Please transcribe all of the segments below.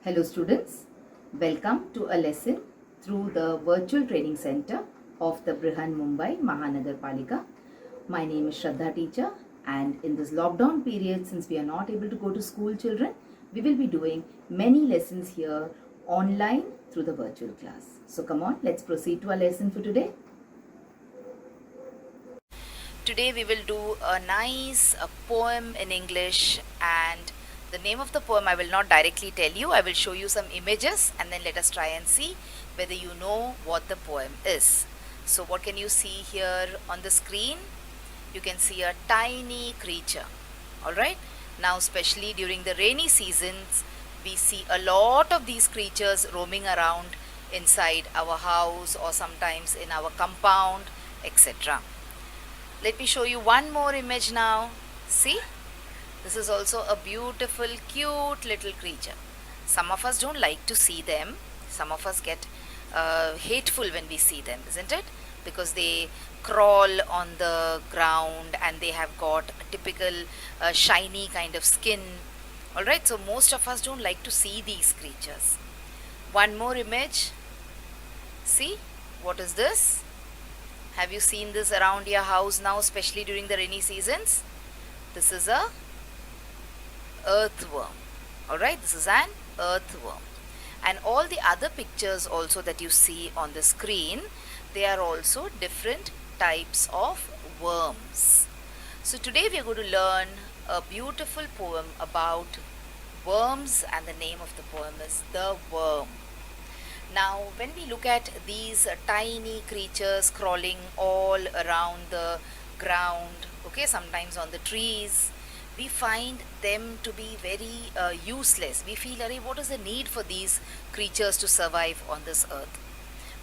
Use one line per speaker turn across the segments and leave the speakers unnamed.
Hello students, welcome to a lesson through the virtual training center of the Brihan Mumbai Mahanagar Palika. My name is Shraddha teacher, and in this lockdown period, since we are not able to go to school children, we will be doing many lessons here online through the virtual class. So come on, let's proceed to our lesson for today.
Today we will do a nice poem in English, and the name of the poem I will not directly tell you. I will show you some images and then let us try and see whether you know what the poem is. So what can you see here on the screen? You can see a tiny creature. Alright, now especially during the rainy seasons we see a lot of these creatures roaming around inside our house or sometimes in our compound, etc. Let me show you one more image now. See, this is also a beautiful, cute little creature. Some of us don't like to see them. Some of us get hateful when we see them, isn't it? Because they crawl on the ground and they have got a typical shiny kind of skin. Alright, so most of us don't like to see these creatures. One more image. See, what is this? Have you seen this around your house now, especially during the rainy seasons? This is a earthworm. Alright, this is an earthworm. And all the other pictures also that you see on the screen, they are also different types of worms. So today we are going to learn a beautiful poem about worms, and the name of the poem is The Worm. Now, when we look at these tiny creatures crawling all around the ground, okay, sometimes on the trees, we find them to be very useless. We feel, what is the need for these creatures to survive on this earth?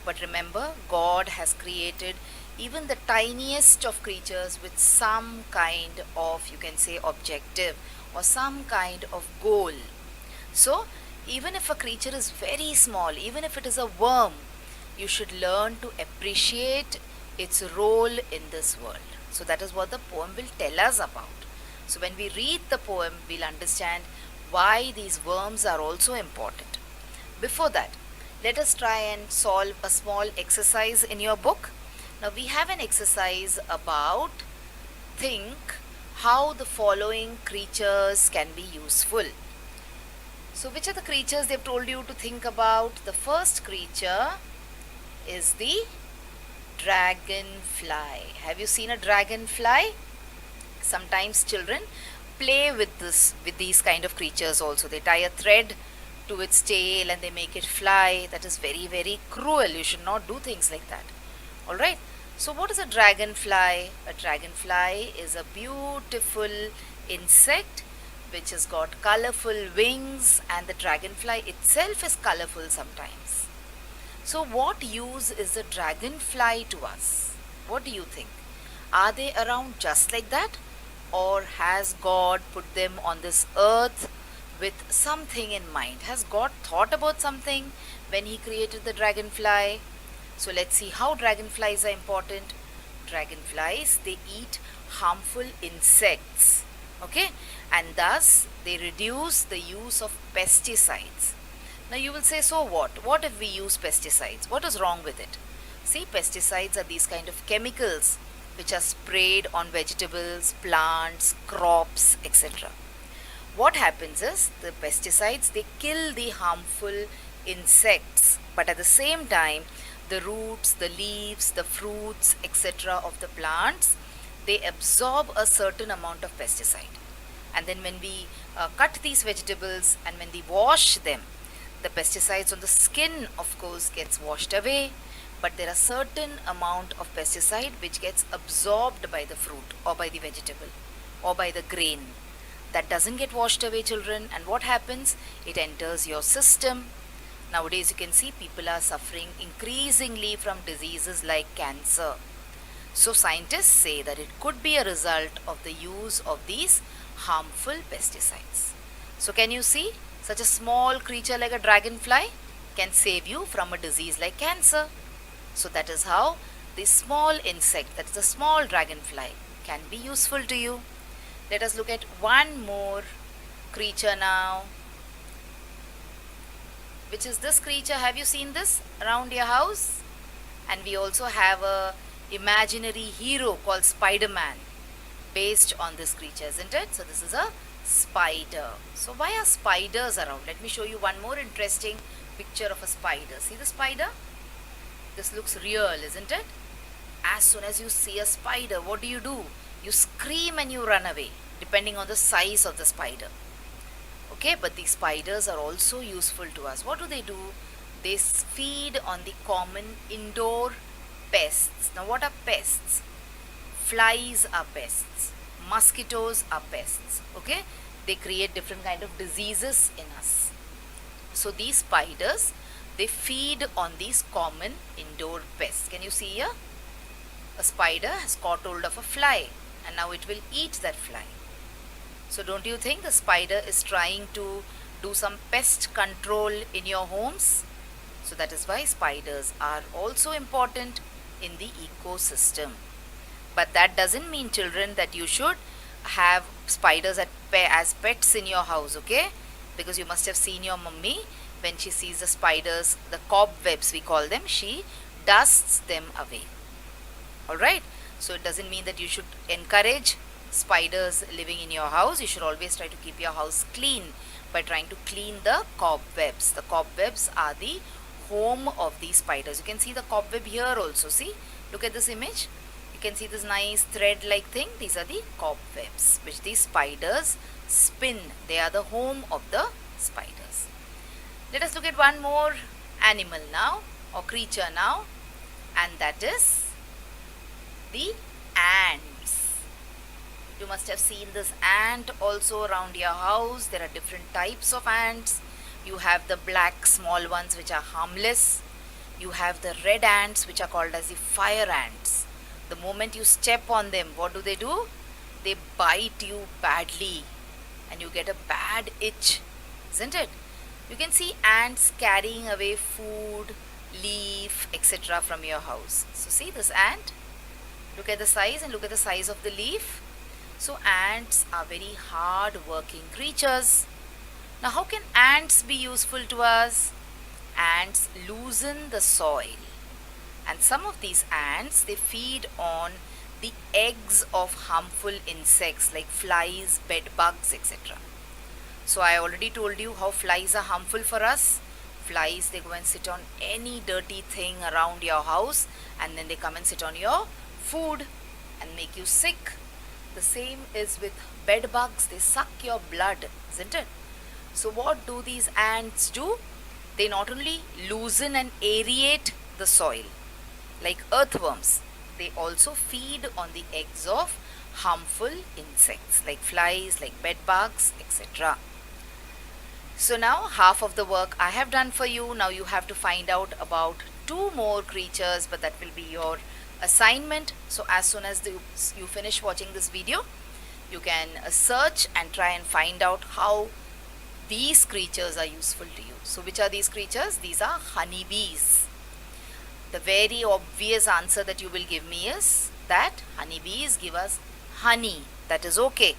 But remember, God has created even the tiniest of creatures with some kind of, you can say, objective or some kind of goal. So, even if a creature is very small, even if it is a worm, you should learn to appreciate its role in this world. So that is what the poem will tell us about. So when we read the poem, we'll understand why these worms are also important. Before that, let us try and solve a small exercise in your book. Now we have an exercise about think how the following creatures can be useful. So which are the creatures they've told you to think about? The first creature is the dragonfly. Have you seen a dragonfly? Sometimes children play with these kind of creatures also. They tie a thread to its tail and they make it fly. That is very, very cruel. You should not do things like that. Alright. So what is a dragonfly? A dragonfly is a beautiful insect which has got colorful wings, and the dragonfly itself is colorful sometimes. So what use is the dragonfly to us? What do you think? Are they around just like that? Or has God put them on this earth with something in mind? Has God thought about something when He created the dragonfly? So let's see how dragonflies are important. Dragonflies, they eat harmful insects. Okay, and thus they reduce the use of pesticides. Now you will say, so what if we use pesticides? What is wrong with it? See, pesticides are these kind of chemicals which are sprayed on vegetables, plants, crops, etc. What happens is the pesticides, they kill the harmful insects, but at the same time the roots, the leaves, the fruits, etc. of the plants, they absorb a certain amount of pesticide. And then when we cut these vegetables and when we wash them, the pesticides on the skin of course gets washed away, but there are certain amount of pesticide which gets absorbed by the fruit or by the vegetable or by the grain. That doesn't get washed away, children, and what happens? It enters your system. Nowadays you can see people are suffering increasingly from diseases like cancer. So scientists say that it could be a result of the use of these harmful pesticides. So can you see, such a small creature like a dragonfly can save you from a disease like cancer. So that is how the small insect, that is a small dragonfly, can be useful to you. Let us look at one more creature now. which is this creature. Have you seen this around your house? And we also have a imaginary hero called Spider-Man based on this creature, isn't it? So this is a spider. So why are spiders around? Let me show you one more interesting picture of a spider. See the spider? This looks real, isn't it? As soon as you see a spider, what do? You scream and you run away, depending on the size of the spider. Okay, but these spiders are also useful to us. What do? They feed on the common indoor pests. Now what are pests? Flies are pests. Mosquitoes are pests. Okay, they create different kind of diseases in us. So these spiders, they feed on these common indoor pests. Can you see here? A spider has caught hold of a fly and now it will eat that fly. So don't you think the spider is trying to do some pest control in your homes? So that is why spiders are also important in the ecosystem. But that doesn't mean, children, that you should have spiders as pets in your house, okay? Because you must have seen your mummy, when she sees the spiders, the cobwebs we call them, she dusts them away. Alright? So it doesn't mean that you should encourage spiders living in your house. You should always try to keep your house clean by trying to clean the cobwebs. The cobwebs are the home of these spiders. You can see the cobweb here also. See? Look at this image. You can see this nice thread-like thing. These are the cobwebs which these spiders spin. They are the home of the spiders. Let us look at one more animal now, or creature now, and that is the ants. You must have seen this ant also around your house. There are different types of ants. You have the black small ones which are harmless. You have the red ants which are called as the fire ants. The moment you step on them, what do? They bite you badly and you get a bad itch, isn't it? You can see ants carrying away food, leaf, etc. from your house. So see this ant. Look at the size and look at the size of the leaf. So ants are very hard working creatures. Now how can ants be useful to us? Ants loosen the soil. And some of these ants, they feed on the eggs of harmful insects like flies, bed bugs, etc. So I already told you how flies are harmful for us. Flies, they go and sit on any dirty thing around your house and then they come and sit on your food and make you sick. The same is with bed bugs. They suck your blood, isn't it? So what do these ants do? They not only loosen and aerate the soil like earthworms, they also feed on the eggs of harmful insects like flies, like bed bugs, etc. So now half of the work I have done for you. Now you have to find out about two more creatures, but that will be your assignment. So as soon as you finish watching this video, you can search and try and find out how these creatures are useful to you. So which are these creatures? These are honeybees. The very obvious answer that you will give me is that honeybees give us honey. That is okay.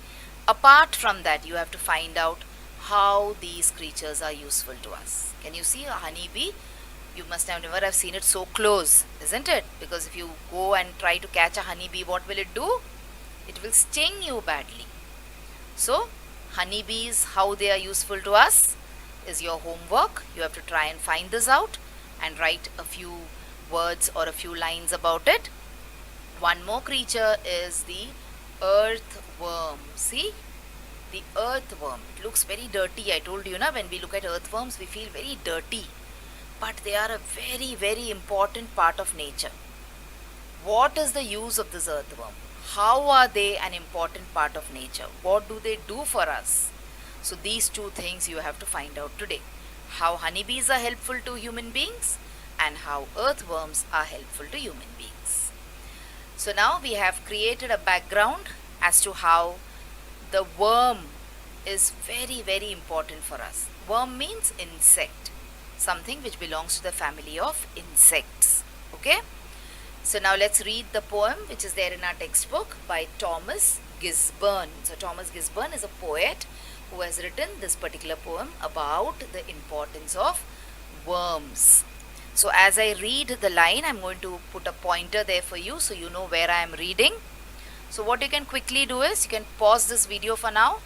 Apart from that, you have to find out how these creatures are useful to us. Can you see a honeybee? You must have never have seen it so close, isn't it? Because if you go and try to catch a honeybee, what will it do? It will sting you badly. So, honeybees, how they are useful to us is your homework. You have to try and find this out and write a few words or a few lines about it. One more creature is the earthworm. See? The earthworm. It looks very dirty. I told you, when we look at earthworms, we feel very dirty. But they are a very, very important part of nature. What is the use of this earthworm? How are they an important part of nature? What do they do for us? So these two things you have to find out today. How honeybees are helpful to human beings and how earthworms are helpful to human beings. So now we have created a background as to how the worm is very, very important for us. Worm means insect, something which belongs to the family of insects. Okay? So now let's read the poem which is there in our textbook by Thomas Gisborne. So Thomas Gisborne is a poet who has written this particular poem about the importance of worms. So as I read the line, I'm going to put a pointer there for you so you know where I am reading. So what you can quickly do is you can pause this video for now,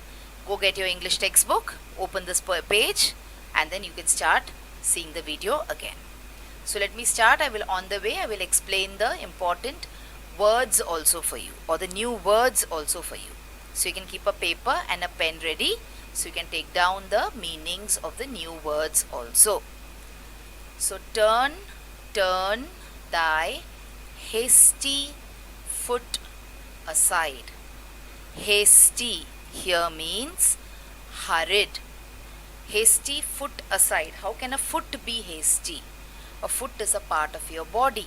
go get your English textbook, open this page, and then you can start seeing the video again. So let me start. On the way I will explain the important words also for you, or the new words also for you. So you can keep a paper and a pen ready so you can take down the meanings of the new words also. So turn thy hasty foot aside. Hasty here means hurried. Hasty foot aside. How can a foot be hasty? A foot is a part of your body.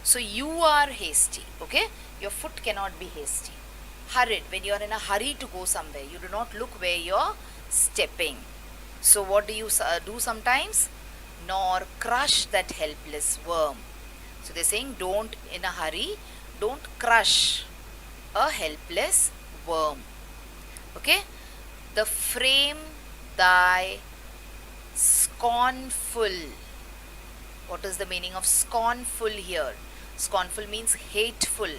So you are hasty, okay? Your foot cannot be hasty. Hurried, when you are in a hurry to go somewhere, you do not look where you are stepping. So what do you do sometimes? Nor crush that helpless worm. So they're saying don't, in a hurry, don't crush a helpless worm. Okay? The frame thy scornful. What is the meaning of scornful here? Scornful means hateful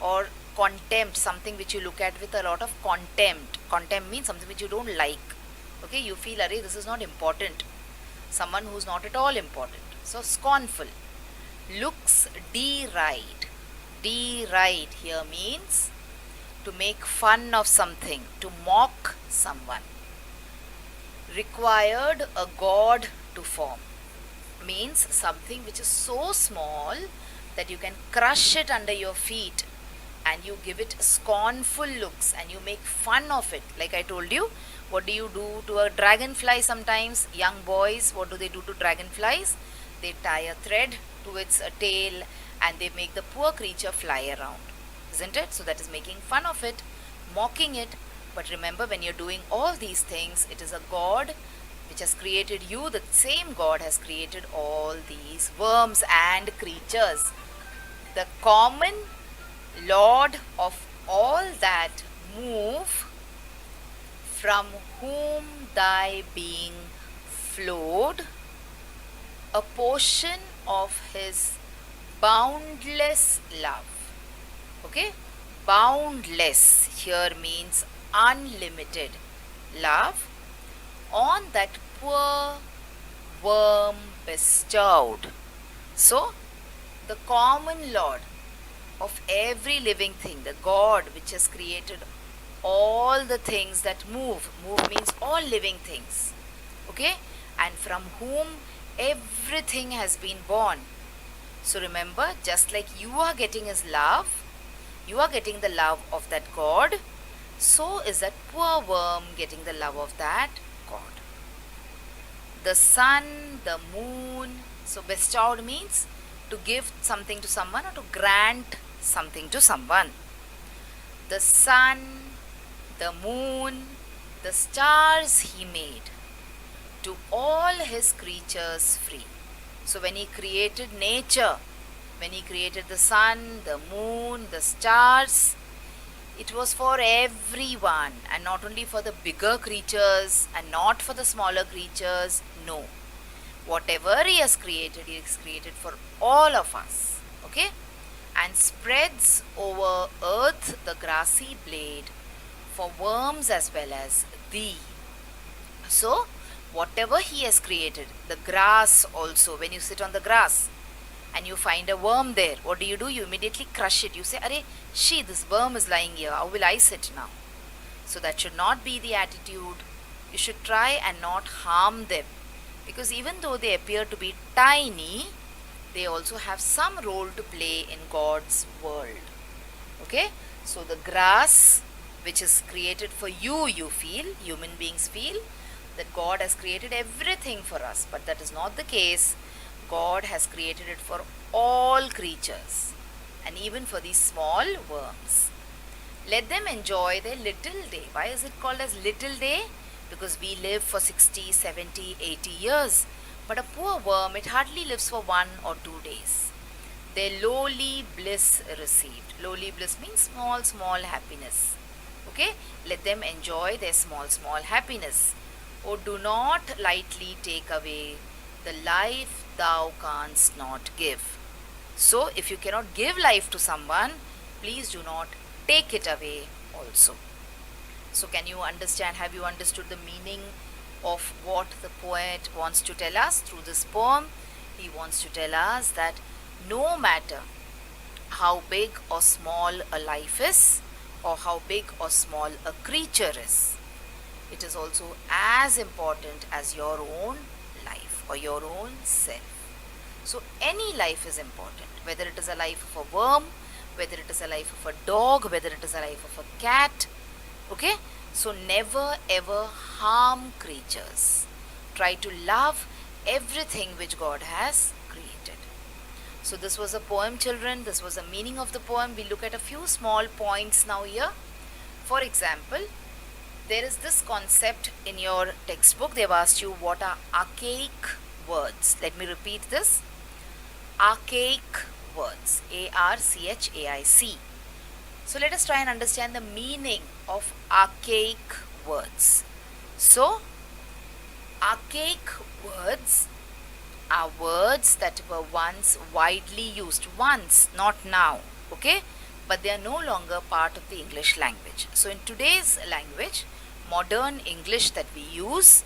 or contempt, something which you look at with a lot of contempt. Contempt means something which you don't like. Okay, you feel, array, this is not important. Someone who's not at all important. So scornful. Looks deride. Deride here means to make fun of something, to mock someone. Required a god to form. Means something which is so small that you can crush it under your feet and you give it scornful looks and you make fun of it. Like I told you, what do you do to a dragonfly sometimes? Young boys, what do they do to dragonflies? They tie a thread to its tail and they make the poor creature fly around. Isn't it? So that is making fun of it, mocking it. But remember, when you're doing all these things, it is a god which has created you. The same God has created all these worms and creatures. The common Lord of all that move, from whom thy being flowed, a portion of his boundless love. Okay? Boundless here means unlimited love, on that poor worm bestowed. So, the common Lord of every living thing, the God which has created all the things that move. Move means all living things. Okay? And from whom everything has been born. So remember, just like you are getting his love, you are getting the love of that God, so is that poor worm getting the love of that God. The sun, the moon. So bestowed means to give something to someone or to grant something to someone. The sun, the moon, the stars he made, to all his creatures free. So when he created nature, when he created the sun, the moon, the stars, it was for everyone, and not only for the bigger creatures and not for the smaller creatures. No. Whatever he has created for all of us. Okay? And spreads over earth the grassy blade for worms as well as thee. So, whatever he has created, the grass also, when you sit on the grass and you find a worm there, what do? You immediately crush it. You say, arey, this worm is lying here. How will I sit now? So that should not be the attitude. You should try and not harm them. Because even though they appear to be tiny, they also have some role to play in God's world. Okay? So the grass, which is created for you, you feel, human beings feel, that God has created everything for us. But that is not the case. God has created it for all creatures, and even for these small worms. Let them enjoy their little day. Why is it called as little day? Because we live for 60, 70, 80 years. But a poor worm, it hardly lives for 1 or 2 days. Their lowly bliss received. Lowly bliss means small, small happiness. Okay? Let them enjoy their small, small happiness. Oh, do not lightly take away the life thou canst not give. So, if you cannot give life to someone, please do not take it away also. So, can you understand? Have you understood the meaning of what the poet wants to tell us through this poem? He wants to tell us that no matter how big or small a life is, or how big or small a creature is, it is also as important as your own life or your own self. So any life is important, whether it is a life of a worm, whether it is a life of a dog, whether it is a life of a cat. Okay, so never ever harm creatures. Try to love everything which God has created. So this was a poem, children. This was the meaning of the poem. We look at a few small points now here. For example, there is this concept in your textbook. They've asked you what are archaic words. Let me repeat this. Archaic words. ARCHAIC. So let us try and understand the meaning of archaic words. So, archaic words are words that were once widely used. Once, not now. Okay? But they are no longer part of the English language. So in today's language, modern English that we use,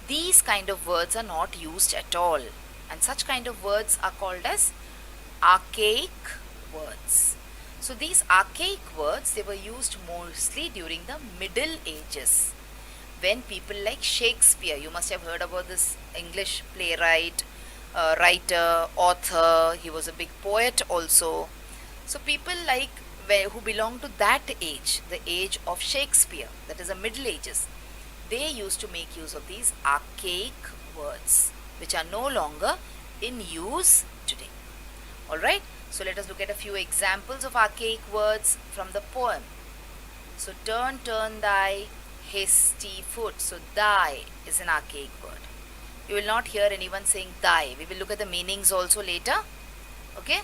these kind of words are not used at all. And such kind of words are called as archaic words. So these archaic words, they were used mostly during the Middle Ages, when people like Shakespeare, you must have heard about this English playwright, writer, author, he was a big poet also. So people like who belong to that age, the age of Shakespeare, that is the Middle Ages, they used to make use of these archaic words, which are no longer in use today. Alright, so let us look at a few examples of archaic words from the poem. So turn, turn thy hasty foot. So thy is an archaic word. You will not hear anyone saying thy. We will look at the meanings also later. Okay.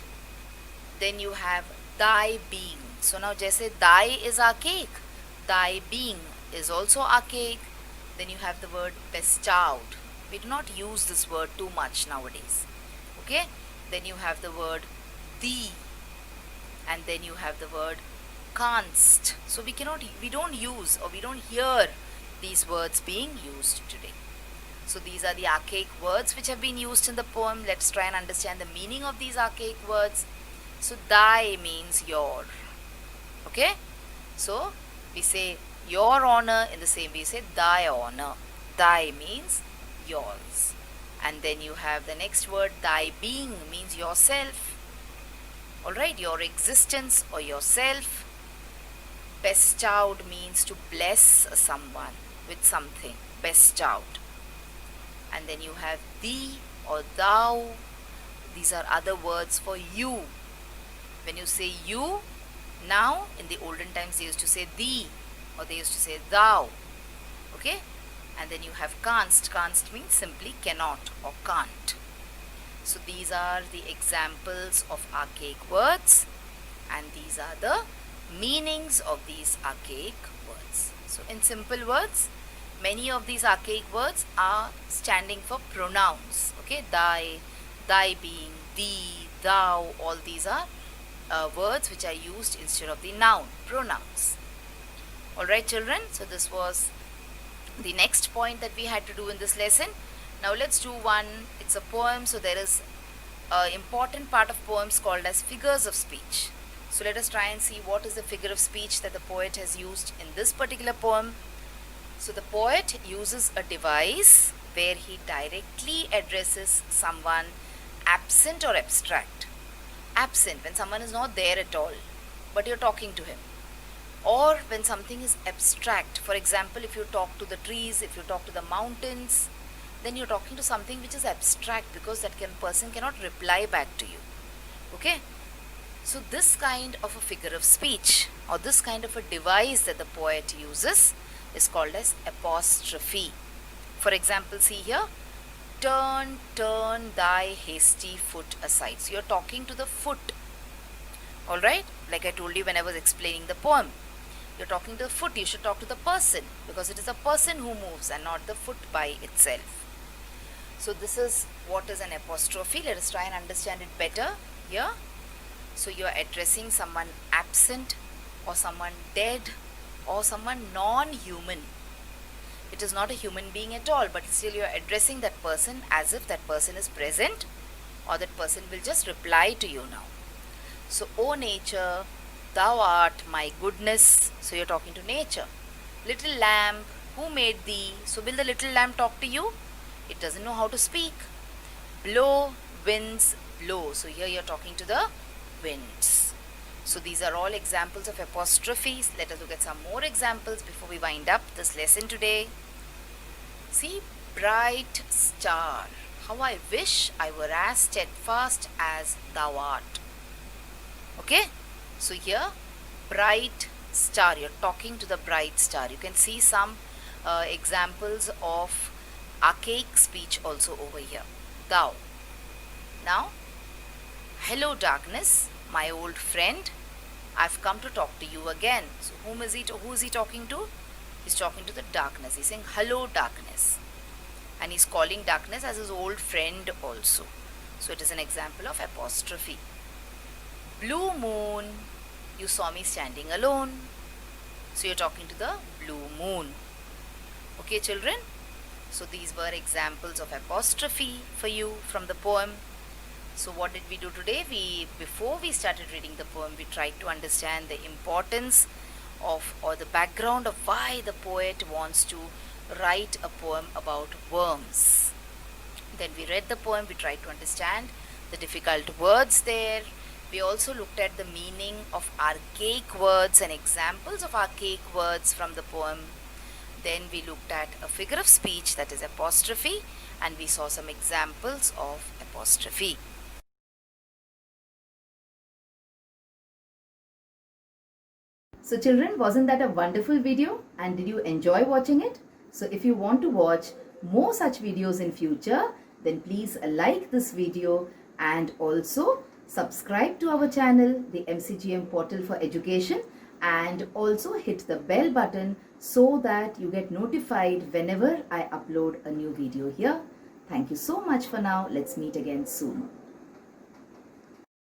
Then you have thy being. So now jaise thy is archaic, thy being is also archaic. Then you have the word bestowed. We do not use this word too much nowadays. Okay. Then you have the word thee. And then you have the word canst. So we don't use or we don't hear these words being used today. So these are the archaic words which have been used in the poem. Let's try and understand the meaning of these archaic words. So thy means your. Okay. So we say your honor, in the same way we say thy honor. Thy means yours. And then you have the next word, thy being means yourself. Alright, your existence or yourself. Bestowed means to bless someone with something. Bestowed. And then you have thee or thou. These are other words for you. When you say you, now in the olden times they used to say thee or they used to say thou. Okay? And then you have canst. Canst means simply cannot or can't. So these are the examples of archaic words, and these are the meanings of these archaic words. So in simple words, many of these archaic words are standing for pronouns. Okay, thy, thy being, thee, thou, all these are words which are used instead of the noun, pronouns. Alright children, so this was the next point that we had to do in this lesson. Now let's do one. It's a poem, so there is an important part of poems called as figures of speech. So let us try and see what is the figure of speech that the poet has used in this particular poem. So the poet uses a device where he directly addresses someone absent or abstract. Absent, when someone is not there at all, but you're talking to him. Or when something is abstract. For example, if you talk to the trees, if you talk to the mountains, then you're talking to something which is abstract, because that person cannot reply back to you. Okay? So this kind of a figure of speech, or this kind of a device that the poet uses, is called as apostrophe. For example, see here, turn, turn thy hasty foot aside. So you're talking to the foot. Alright? Like I told you when I was explaining the poem. You're talking to the foot, you should talk to the person, because it is the person who moves and not the foot by itself. So this is what is an apostrophe. Let us try and understand it better here. So you are addressing someone absent, or someone dead, or someone non-human. It is not a human being at all, but still you are addressing that person as if that person is present, or that person will just reply to you now. So, O nature, thou art my goodness. So, you are talking to nature. Little lamb, who made thee? So, will the little lamb talk to you? It doesn't know how to speak. Blow, winds, blow. So, here you are talking to the winds. So, these are all examples of apostrophes. Let us look at some more examples before we wind up this lesson today. See, bright star, how I wish I were as steadfast as thou art. Okay, so here, bright star, you're talking to the bright star. You can see some examples of archaic speech also over here. Thou. Now, hello darkness, my old friend, I've come to talk to you again. So who is he talking to? He's talking to the darkness. He's saying hello darkness, and he's calling darkness as his old friend also. So it is an example of apostrophe. Blue moon, you saw me standing alone. So you're talking to the blue moon. Okay, children? So these were examples of apostrophe for you from the poem. So what did we do today? Before we started reading the poem, we tried to understand the importance of, or the background of why the poet wants to write a poem about worms. Then we read the poem, we tried to understand the difficult words there. We also looked at the meaning of archaic words and examples of archaic words from the poem. Then we looked at a figure of speech, that is apostrophe, and we saw some examples of apostrophe.
So children, wasn't that a wonderful video? And did you enjoy watching it? So if you want to watch more such videos in future, then please like this video and also subscribe to our channel, the MCGM Portal for Education, and also hit the bell button so that you get notified whenever I upload a new video here. Thank you so much for now. Let's meet again soon.